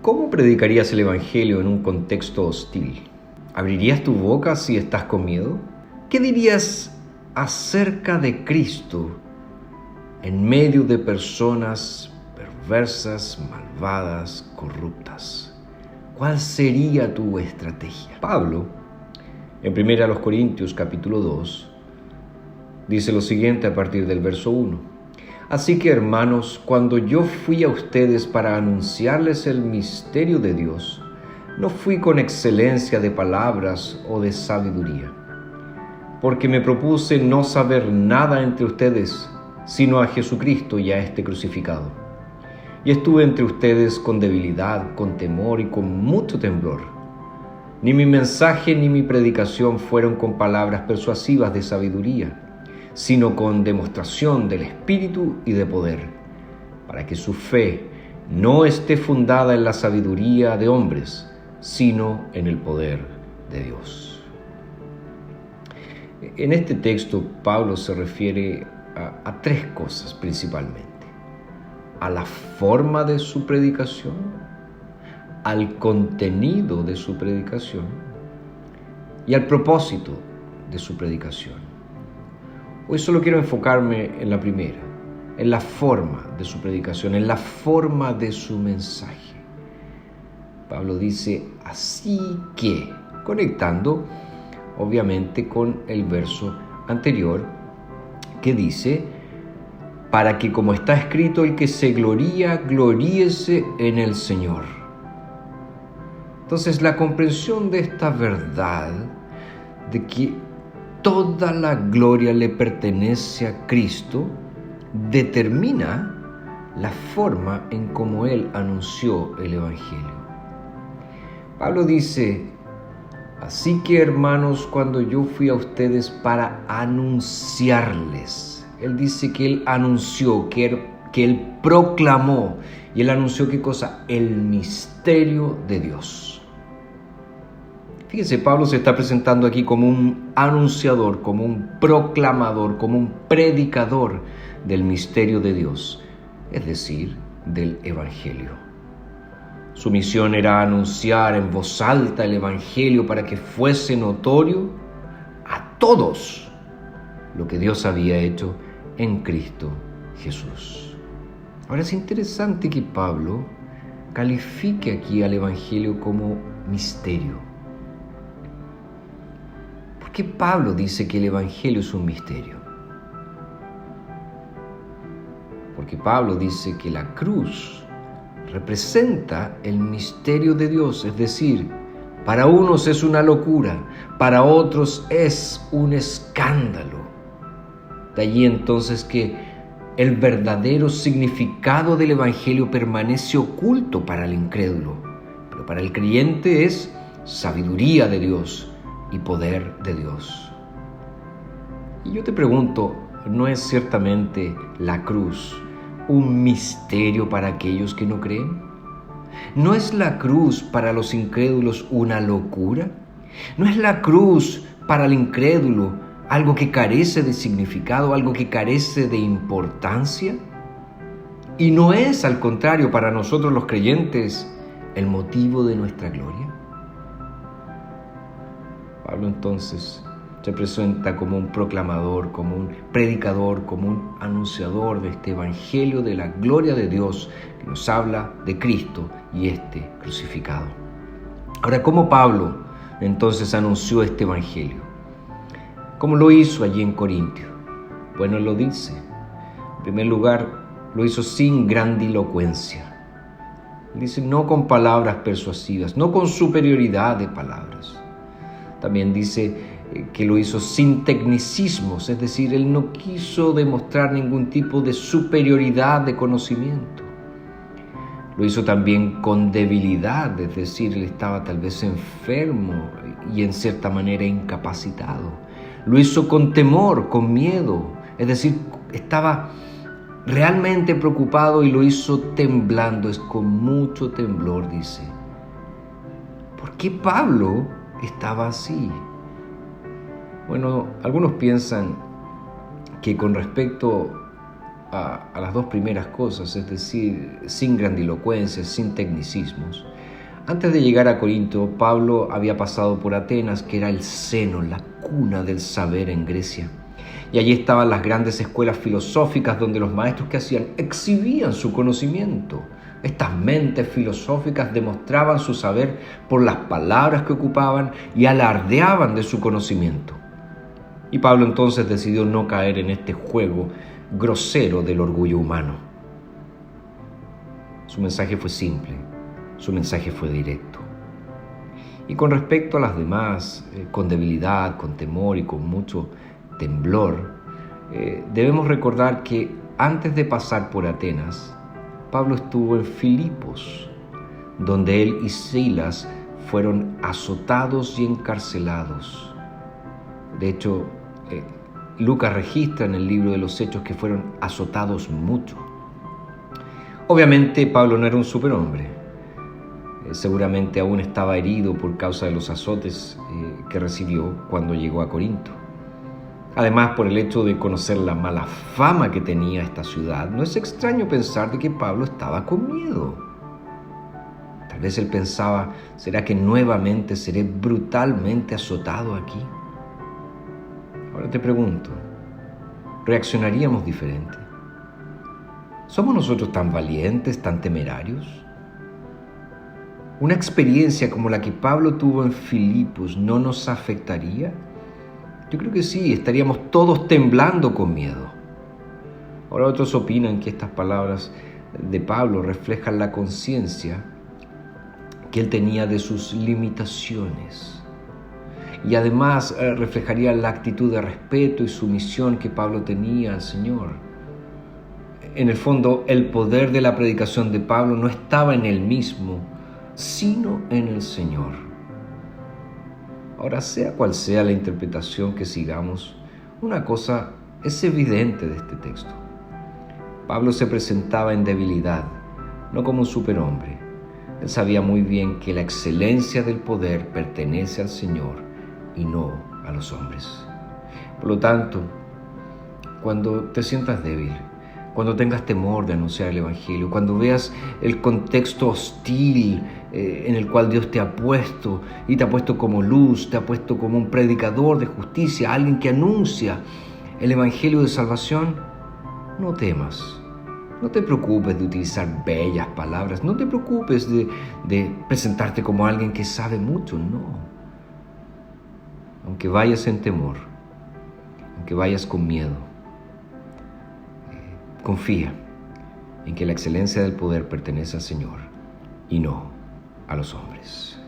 ¿Cómo predicarías el Evangelio en un contexto hostil? ¿Abrirías tu boca si estás con miedo? ¿Qué dirías acerca de Cristo en medio de personas perversas, malvadas, corruptas? ¿Cuál sería tu estrategia? Pablo, en 1 Corintios capítulo 2, dice lo siguiente a partir del verso 1. Así que, hermanos, cuando yo fui a ustedes para anunciarles el misterio de Dios, no fui con excelencia de palabras o de sabiduría, porque me propuse no saber nada entre ustedes, sino a Jesucristo y a este crucificado. Y estuve entre ustedes con debilidad, con temor y con mucho temblor. Ni mi mensaje ni mi predicación fueron con palabras persuasivas de sabiduría, sino con demostración del Espíritu y de poder, para que su fe no esté fundada en la sabiduría de hombres, sino en el poder de Dios. En este texto, Pablo se refiere a tres cosas principalmente: a la forma de su predicación, al contenido de su predicación y al propósito de su predicación. Hoy solo quiero enfocarme en la primera, en la forma de su predicación, en la forma de su mensaje. Pablo dice, así que, conectando obviamente con el verso anterior que dice, para que como está escrito, el que se gloría, gloríese en el Señor. Entonces, la comprensión de esta verdad, de que toda la gloria le pertenece a Cristo, determina la forma en cómo Él anunció el Evangelio. Pablo dice, así que, hermanos, cuando yo fui a ustedes para anunciarles, Él dice que Él anunció, que Él proclamó, y Él anunció ¿qué cosa? El misterio de Dios. Fíjense, Pablo se está presentando aquí como un anunciador, como un proclamador, como un predicador del misterio de Dios, es decir, del Evangelio. Su misión era anunciar en voz alta el Evangelio para que fuese notorio a todos lo que Dios había hecho en Cristo Jesús. Ahora es interesante que Pablo califique aquí al Evangelio como misterio. ¿Por qué Pablo dice que el Evangelio es un misterio? Porque Pablo dice que la cruz representa el misterio de Dios, es decir, para unos es una locura, para otros es un escándalo. De allí entonces que el verdadero significado del Evangelio permanece oculto para el incrédulo, pero para el creyente es sabiduría de Dios y poder de Dios. Y yo te pregunto, ¿no es ciertamente la cruz un misterio para aquellos que no creen? ¿No es la cruz para los incrédulos una locura? ¿No es la cruz para el incrédulo algo que carece de significado, algo que carece de importancia? ¿Y no es, al contrario, para nosotros los creyentes el motivo de nuestra gloria? Pablo entonces se presenta como un proclamador, como un predicador, como un anunciador de este Evangelio de la gloria de Dios que nos habla de Cristo y este crucificado. Ahora, ¿cómo Pablo entonces anunció este Evangelio? ¿Cómo lo hizo allí en Corintio? Bueno, él lo dice. En primer lugar, lo hizo sin grandilocuencia. Dice, no con palabras persuasivas, no con superioridad de palabras. También dice que lo hizo sin tecnicismos, es decir, él no quiso demostrar ningún tipo de superioridad de conocimiento. Lo hizo también con debilidad, es decir, él estaba tal vez enfermo y en cierta manera incapacitado. Lo hizo con temor, con miedo, es decir, estaba realmente preocupado y lo hizo temblando, es con mucho temblor, dice. ¿Por qué Pablo estaba así? Bueno, algunos piensan que con respecto a las dos primeras cosas, es decir, sin grandilocuencia, sin tecnicismos. Antes de llegar a Corinto, Pablo había pasado por Atenas, que era el seno, la cuna del saber en Grecia. Y allí estaban las grandes escuelas filosóficas donde los maestros que hacían exhibían su conocimiento. Estas mentes filosóficas demostraban su saber por las palabras que ocupaban y alardeaban de su conocimiento. Y Pablo entonces decidió no caer en este juego grosero del orgullo humano. Su mensaje fue simple, su mensaje fue directo. Y con respecto a las demás, con debilidad, con temor y con mucho temblor, debemos recordar que antes de pasar por Atenas, Pablo estuvo en Filipos, donde él y Silas fueron azotados y encarcelados. De hecho, Lucas registra en el libro de los Hechos que fueron azotados mucho. Obviamente Pablo no era un superhombre. Seguramente aún estaba herido por causa de los azotes que recibió cuando llegó a Corinto. Además, por el hecho de conocer la mala fama que tenía esta ciudad, no es extraño pensar de que Pablo estaba con miedo. Tal vez él pensaba, ¿será que nuevamente seré brutalmente azotado aquí? Ahora te pregunto, ¿reaccionaríamos diferente? ¿Somos nosotros tan valientes, tan temerarios? ¿Una experiencia como la que Pablo tuvo en Filipos no nos afectaría? Yo creo que sí, estaríamos todos temblando con miedo. Ahora otros opinan que estas palabras de Pablo reflejan la conciencia que él tenía de sus limitaciones. Y además reflejaría la actitud de respeto y sumisión que Pablo tenía al Señor. En el fondo, el poder de la predicación de Pablo no estaba en él mismo, sino en el Señor. Ahora, sea cual sea la interpretación que sigamos, una cosa es evidente de este texto. Pablo se presentaba en debilidad, no como un superhombre. Él sabía muy bien que la excelencia del poder pertenece al Señor y no a los hombres. Por lo tanto, cuando te sientas débil, cuando tengas temor de anunciar el Evangelio, cuando veas el contexto hostil en el cual Dios te ha puesto, y te ha puesto como luz, te ha puesto como un predicador de justicia, alguien que anuncia el Evangelio de salvación, no temas. No te preocupes de utilizar bellas palabras, no te preocupes de presentarte como alguien que sabe mucho, no. Aunque vayas en temor, aunque vayas con miedo, confía en que la excelencia del poder pertenece al Señor y no a los hombres.